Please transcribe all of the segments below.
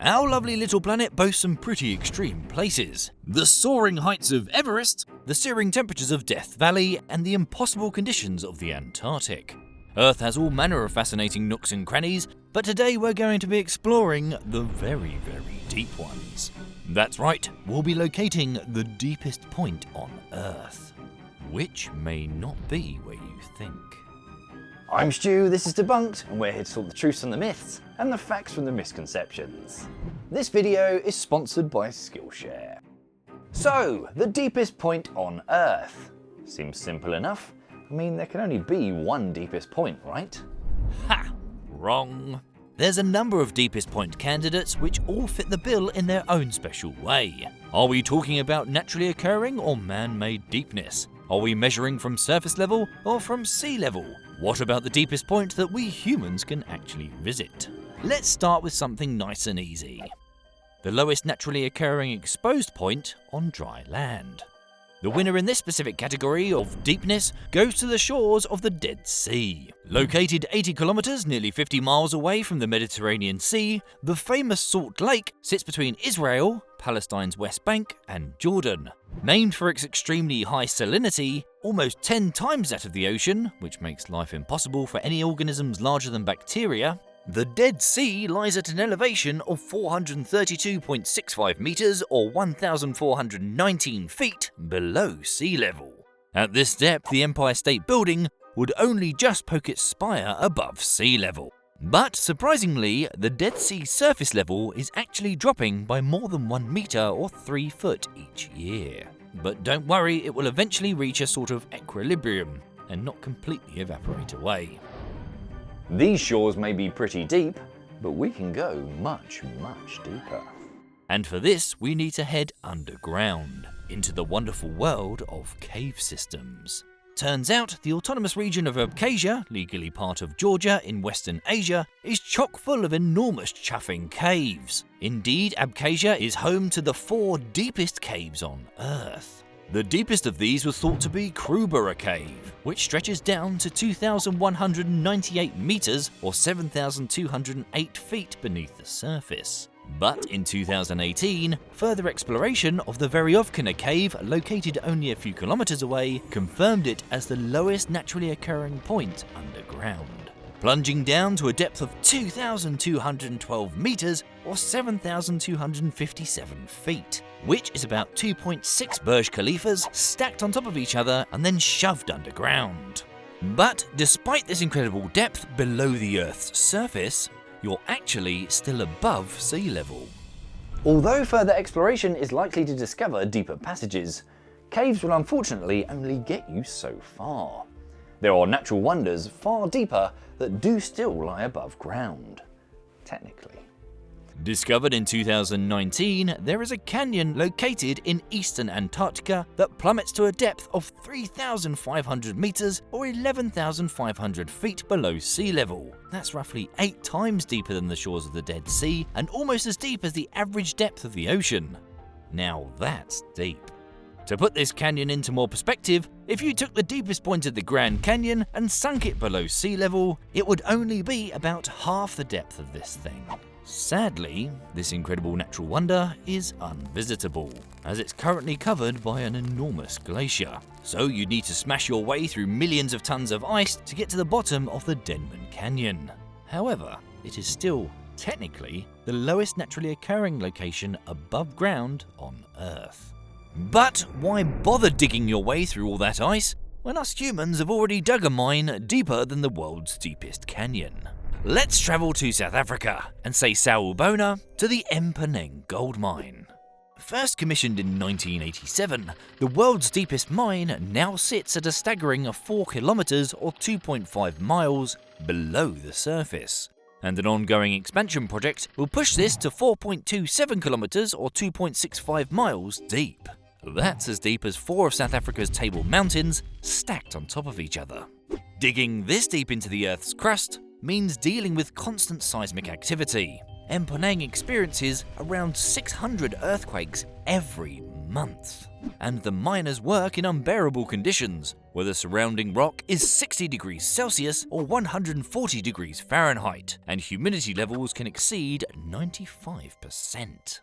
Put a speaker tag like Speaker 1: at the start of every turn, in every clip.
Speaker 1: Our lovely little planet boasts some pretty extreme places. The soaring heights of Everest, the searing temperatures of Death Valley, and the impossible conditions of the Antarctic. Earth has all manner of fascinating nooks and crannies, but today we're going to be exploring the very, very deep ones. That's right, we'll be locating the deepest point on Earth, which may not be where you think.
Speaker 2: I'm Stu, this is Debunked, and we're here to sort the truths from the myths and the facts from the misconceptions. This video is sponsored by Skillshare. So, the deepest point on Earth. Seems simple enough. I mean, there can only be one deepest point, right?
Speaker 1: Ha! Wrong. There's a number of deepest point candidates which all fit the bill in their own special way. Are we talking about naturally occurring or man-made deepness? Are we measuring from surface level or from sea level? What about the deepest point that we humans can actually visit? Let's start with something nice and easy. The lowest naturally occurring exposed point on dry land. The winner in this specific category of deepness goes to the shores of the Dead Sea. Located 80 kilometers, nearly 50 miles away from the Mediterranean Sea, the famous Salt Lake sits between Israel, Palestine's West Bank, and Jordan. Named for its extremely high salinity, almost 10 times that of the ocean, which makes life impossible for any organisms larger than bacteria, the Dead Sea lies at an elevation of 432.65 meters or 1,419 feet below sea level. At this depth, the Empire State Building would only just poke its spire above sea level. But surprisingly, the Dead Sea surface level is actually dropping by more than 1 meter or 3 foot each year. But don't worry, it will eventually reach a sort of equilibrium and not completely evaporate away.
Speaker 2: These shores may be pretty deep, but we can go much, much deeper.
Speaker 1: And for this, we need to head underground, into the wonderful world of cave systems. Turns out, the autonomous region of Abkhazia, legally part of Georgia in Western Asia, is chock full of enormous chuffing caves. Indeed, Abkhazia is home to the 4 deepest caves on Earth. The deepest of these was thought to be Krubera Cave, which stretches down to 2,198 meters or 7,208 feet beneath the surface. But in 2018, further exploration of the Veryovkina Cave, located only a few kilometers away, confirmed it as the lowest naturally occurring point underground. Plunging down to a depth of 2,212 meters or 7,257 feet, which is about 2.6 Burj Khalifas stacked on top of each other and then shoved underground. But despite this incredible depth below the Earth's surface, you're actually still above sea level.
Speaker 2: Although further exploration is likely to discover deeper passages, caves will unfortunately only get you so far. There are natural wonders far deeper that do still lie above ground, technically.
Speaker 1: Discovered in 2019, there is a canyon located in eastern Antarctica that plummets to a depth of 3,500 meters or 11,500 feet below sea level. That's roughly 8 times deeper than the shores of the Dead Sea and almost as deep as the average depth of the ocean. Now that's deep. To put this canyon into more perspective, if you took the deepest point of the Grand Canyon and sunk it below sea level, it would only be about half the depth of this thing. Sadly, this incredible natural wonder is unvisitable, as it's currently covered by an enormous glacier. So you'd need to smash your way through millions of tons of ice to get to the bottom of the Denman Canyon. However, it is still, technically, the lowest naturally occurring location above ground on Earth. But why bother digging your way through all that ice when us humans have already dug a mine deeper than the world's deepest canyon? Let's travel to South Africa and say sawubona to the Mponeng gold mine. First commissioned in 1987, the world's deepest mine now sits at a staggering 4 kilometers or 2.5 miles below the surface. And an ongoing expansion project will push this to 4.27 kilometers or 2.65 miles deep. That's as deep as 4 of South Africa's Table Mountains stacked on top of each other. Digging this deep into the Earth's crust means dealing with constant seismic activity. Mponeng experiences around 600 earthquakes every month. And the miners work in unbearable conditions, where the surrounding rock is 60 degrees Celsius or 140 degrees Fahrenheit, and humidity levels can exceed 95%.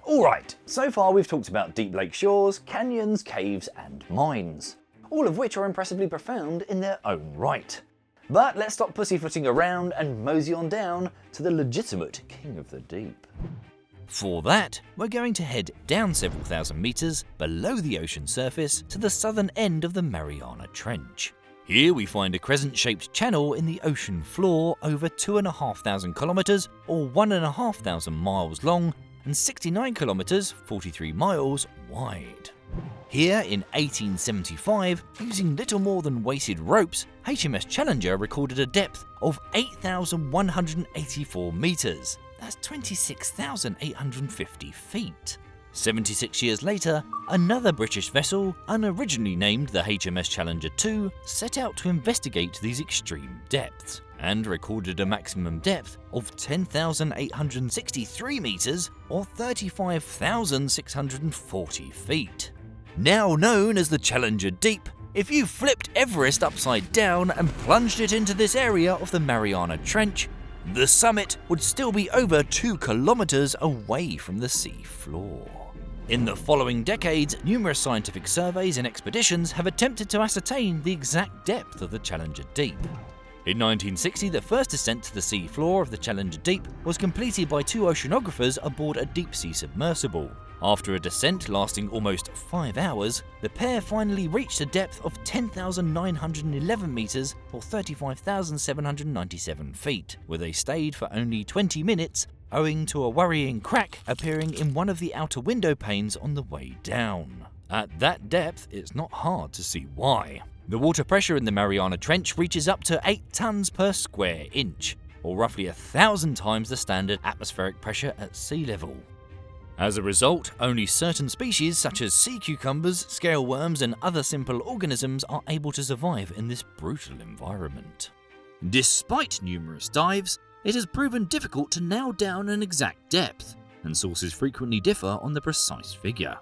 Speaker 2: Alright, so far we've talked about deep lake shores, canyons, caves and mines, all of which are impressively profound in their own right. But let's stop pussyfooting around and mosey on down to the legitimate king of the deep.
Speaker 1: For that, we're going to head down several thousand meters below the ocean surface to the southern end of the Mariana Trench. Here we find a crescent-shaped channel in the ocean floor over 2,500 kilometers or 1,500 miles long and 69 kilometers, 43 miles wide. Here in 1875, using little more than weighted ropes, HMS Challenger recorded a depth of 8,184 meters. That's 26,850 feet. 76 years later, another British vessel, unoriginally named the HMS Challenger 2, set out to investigate these extreme depths and recorded a maximum depth of 10,863 meters or 35,640 feet. Now known as the Challenger Deep, if you flipped Everest upside down and plunged it into this area of the Mariana Trench, the summit would still be over 2 kilometers away from the sea floor. In the following decades, numerous scientific surveys and expeditions have attempted to ascertain the exact depth of the Challenger Deep. In 1960, the first descent to the sea floor of the Challenger Deep was completed by 2 oceanographers aboard a deep-sea submersible. After a descent lasting almost 5 hours, the pair finally reached a depth of 10,911 meters or 35,797 feet, where they stayed for only 20 minutes, owing to a worrying crack appearing in one of the outer window panes on the way down. At that depth, it's not hard to see why. The water pressure in the Mariana Trench reaches up to 8 tons per square inch, or roughly 1,000 times the standard atmospheric pressure at sea level. As a result, only certain species such as sea cucumbers, scale worms and other simple organisms are able to survive in this brutal environment. Despite numerous dives, it has proven difficult to nail down an exact depth, and sources frequently differ on the precise figure.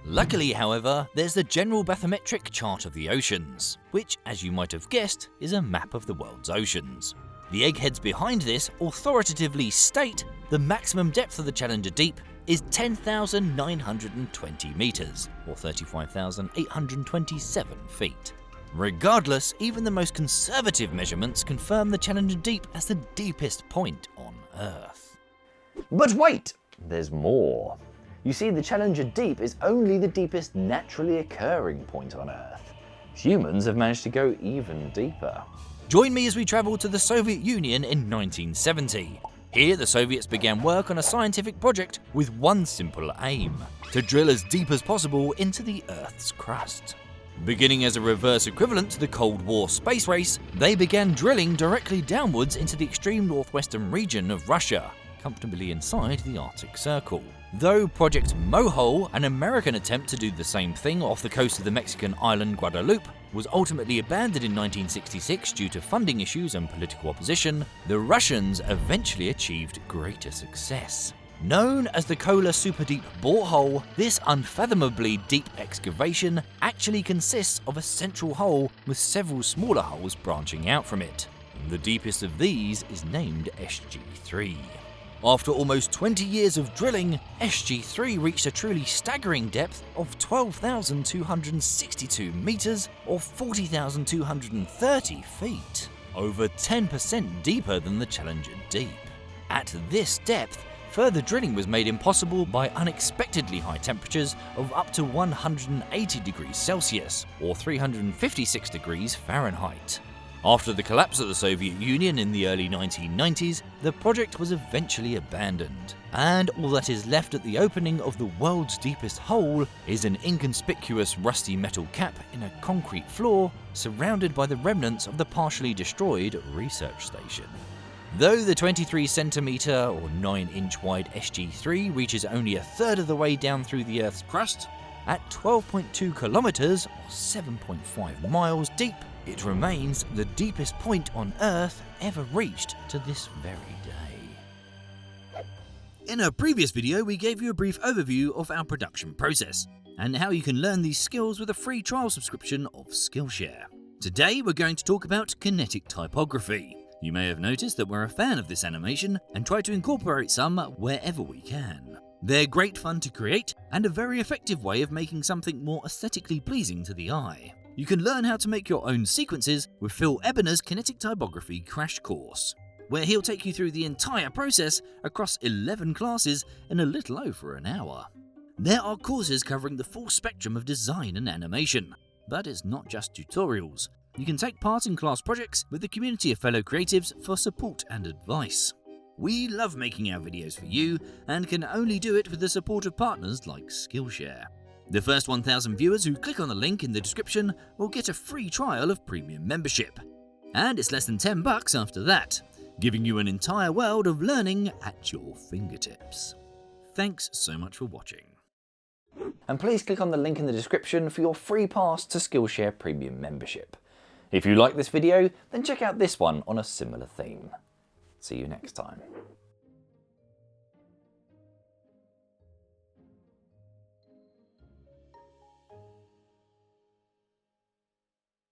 Speaker 1: Luckily, however, there's the General Bathymetric Chart of the Oceans, which, as you might have guessed, is a map of the world's oceans. The eggheads behind this authoritatively state the maximum depth of the Challenger Deep is 10,920 meters, or 35,827 feet. Regardless, even the most conservative measurements confirm the Challenger Deep as the deepest point on Earth.
Speaker 2: But wait, there's more. You see, the Challenger Deep is only the deepest naturally occurring point on Earth. Humans have managed to go even deeper.
Speaker 1: Join me as we travel to the Soviet Union in 1970. Here, the Soviets began work on a scientific project with one simple aim: to drill as deep as possible into the Earth's crust. Beginning as a reverse equivalent to the Cold War space race, they began drilling directly downwards into the extreme northwestern region of Russia, comfortably inside the Arctic Circle. Though Project Borehole, an American attempt to do the same thing off the coast of the Mexican island Guadeloupe, was ultimately abandoned in 1966 due to funding issues and political opposition, the Russians eventually achieved greater success. Known as the Kola Superdeep borehole, this unfathomably deep excavation actually consists of a central hole with several smaller holes branching out from it. The deepest of these is named SG3. After almost 20 years of drilling, SG3 reached a truly staggering depth of 12,262 meters or 40,230 feet, over 10% deeper than the Challenger Deep. At this depth, further drilling was made impossible by unexpectedly high temperatures of up to 180 degrees Celsius or 356 degrees Fahrenheit. After the collapse of the Soviet Union in the early 1990s, the project was eventually abandoned, and all that is left at the opening of the world's deepest hole is an inconspicuous rusty metal cap in a concrete floor surrounded by the remnants of the partially destroyed research station. Though the 23cm or 9-inch wide SG3 reaches only a third of the way down through the Earth's crust, at 12.2 kilometers or 7.5 miles deep, it remains the deepest point on Earth ever reached to this very day. In a previous video, we gave you a brief overview of our production process and how you can learn these skills with a free trial subscription of Skillshare. Today, we're going to talk about kinetic typography, You may have noticed that we're a fan of this animation and try to incorporate some wherever we can. They're great fun to create and a very effective way of making something more aesthetically pleasing to the eye. You can learn how to make your own sequences with Phil Ebener's Kinetic Typography Crash Course, where he'll take you through the entire process across 11 classes in a little over an hour. There are courses covering the full spectrum of design and animation, but it's not just tutorials. You can take part in class projects with the community of fellow creatives for support and advice. We love making our videos for you and can only do it with the support of partners like Skillshare. The first 1,000 viewers who click on the link in the description will get a free trial of premium membership. And it's less than $10 after that, giving you an entire world of learning at your fingertips. Thanks so much for watching.
Speaker 2: And please click on the link in the description for your free pass to Skillshare Premium membership. If you like this video, then check out this one on a similar theme. See you next time.